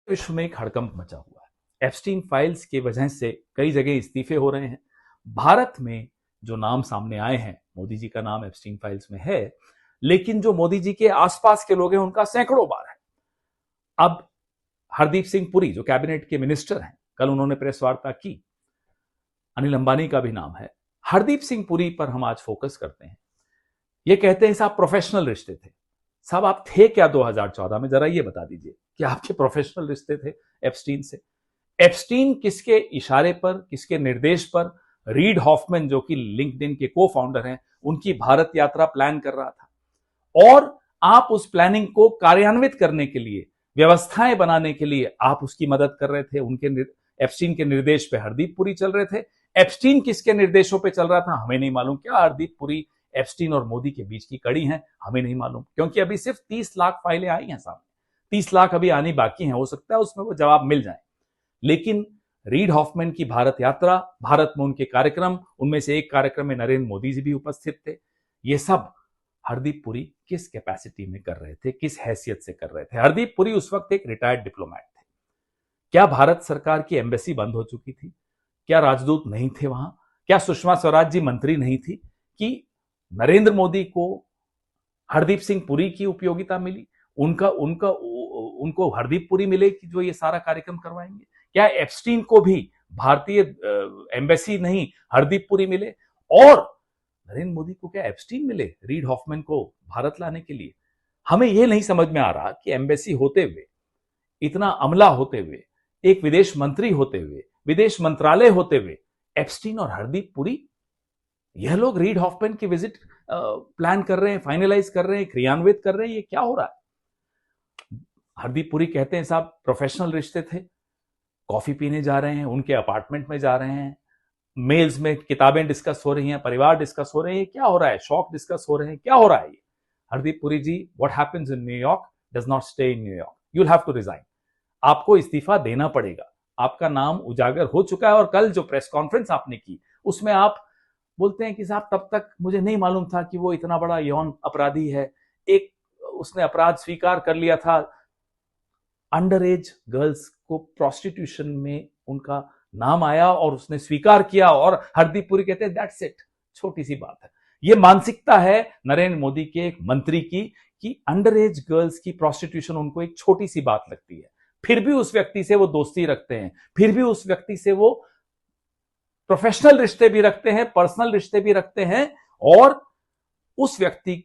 विश्व में एक हड़कंप मचा हुआ है। एप्स्टीन फाइल्स की वजह से कई जगह इस्तीफे हो रहे हैं। भारत में जो नाम सामने आए हैं, मोदी जी का नाम एप्स्टीन फाइल्स में है, लेकिन जो मोदी जी के आसपास के लोग हैं उनका सैकड़ों बार है। अब हरदीप सिंह पुरी जो कैबिनेट के मिनिस्टर हैं, कल उन्होंने प्रेस वार्ता की। अनिल अंबानी का भी नाम है। हरदीप सिंह पुरी पर हम आज फोकस करते हैं। ये कहते हैं साहब प्रोफेशनल रिश्ते थे। साहब आप थे क्या 2014 में, जरा ये बता दीजिए कि आपके प्रोफेशनल रिश्ते थे एप्स्टीन से? एप्स्टीन किसके इशारे पर, किसके निर्देश पर रीड हॉफमैन जो कि लिंक्डइन के को फाउंडर हैं, उनकी भारत यात्रा प्लान कर रहा था? और आप उस प्लानिंग को कार्यान्वित करने के लिए, व्यवस्थाएं बनाने के लिए आप उसकी मदद कर रहे थे। उनके एप्स्टीन के निर्देश पे हरदीप पुरी चल रहे थे। एप्स्टीन किसके निर्देशों पे चल रहा था हमें नहीं मालूम। क्या हरदीप पुरी एप्स्टीन और मोदी के बीच की कड़ी है? हमें नहीं मालूम, क्योंकि अभी सिर्फ 30 लाख फाइलें आई हैं सामने। 30 लाख अभी आनी बाकी हैं। हो सकता है उसमें वो जवाब मिल जाए। लेकिन रीड हॉफमैन की भारत यात्रा, भारत में उनके कार्यक्रम, उनमें से एक कार्यक्रम में नरेंद्र मोदी जी भी उपस्थित थे। ये सब हरदीप पुरी किस कैपेसिटी में कर रहे थे, किस हैसियत से कर रहे थे? हरदीप पुरी उस वक्त एक रिटायर्ड डिप्लोमेट थे। क्या भारत सरकार की एम्बेसी बंद हो चुकी थी? क्या राजदूत नहीं थे वहां? क्या सुषमा स्वराज जी मंत्री नहीं थी कि नरेंद्र मोदी को हरदीप सिंह पुरी की उपयोगिता मिली? उनका उनका उनको हरदीप पुरी मिले कि जो ये सारा कार्यक्रम करवाएंगे? क्या एप्स्टीन को भी भारतीय एम्बेसी नहीं, हरदीप पुरी मिले? और नरेंद्र मोदी को क्या एप्स्टीन मिले रीड हॉफमैन को भारत लाने के लिए? हमें यह नहीं समझ में आ रहा कि एम्बेसी होते हुए, इतना अमला होते हुए, एक विदेश मंत्री होते हुए, विदेश मंत्रालय होते हुए, एप्स्टीन और हरदीप पुरी, यह लोग रीड हॉफमैन की विजिट प्लान कर रहे हैं, फाइनलाइज कर रहे हैं, क्रियान्वित कर रहे हैं। ये क्या हो रहा है? हरदीप पुरी कहते हैं साहब प्रोफेशनल रिश्ते थे। कॉफी पीने जा रहे हैं, उनके अपार्टमेंट में जा रहे हैं, मेल्स में किताबें डिस्कस हो रही हैं, परिवार डिस्कस हो रहे हैं। क्या हो रहा है? शौक डिस्कस हो रहे हैं। क्या हो रहा है ये? Hardeep Puri ji, what happens in New York does not stay in New York. You will have to resign. आपको इस्तीफा देना पड़ेगा। आपका नाम उजागर हो चुका है। और कल जो प्रेस कॉन्फ्रेंस आपने की, उसमें आप बोलते हैं कि साहब तब तक मुझे नहीं मालूम था कि वो इतना बड़ा यौन अपराधी है। एक उसने अपराध स्वीकार कर लिया था। अंडर एज गर्ल्स को प्रोस्टिट्यूशन में उनका नाम आया और उसने स्वीकार किया। और हरदीप पुरी कहते हैं दैट्स इट, छोटी सी बात है। ये मानसिकता है नरेंद्र मोदी के एक मंत्री की कि अंडर एज गर्ल्स की प्रोस्टिट्यूशन उनको एक छोटी सी बात लगती है। फिर भी उस व्यक्ति से वो दोस्ती रखते हैं, फिर भी उस व्यक्ति से वो प्रोफेशनल रिश्ते भी रखते हैं, पर्सनल रिश्ते भी रखते हैं। और उस व्यक्ति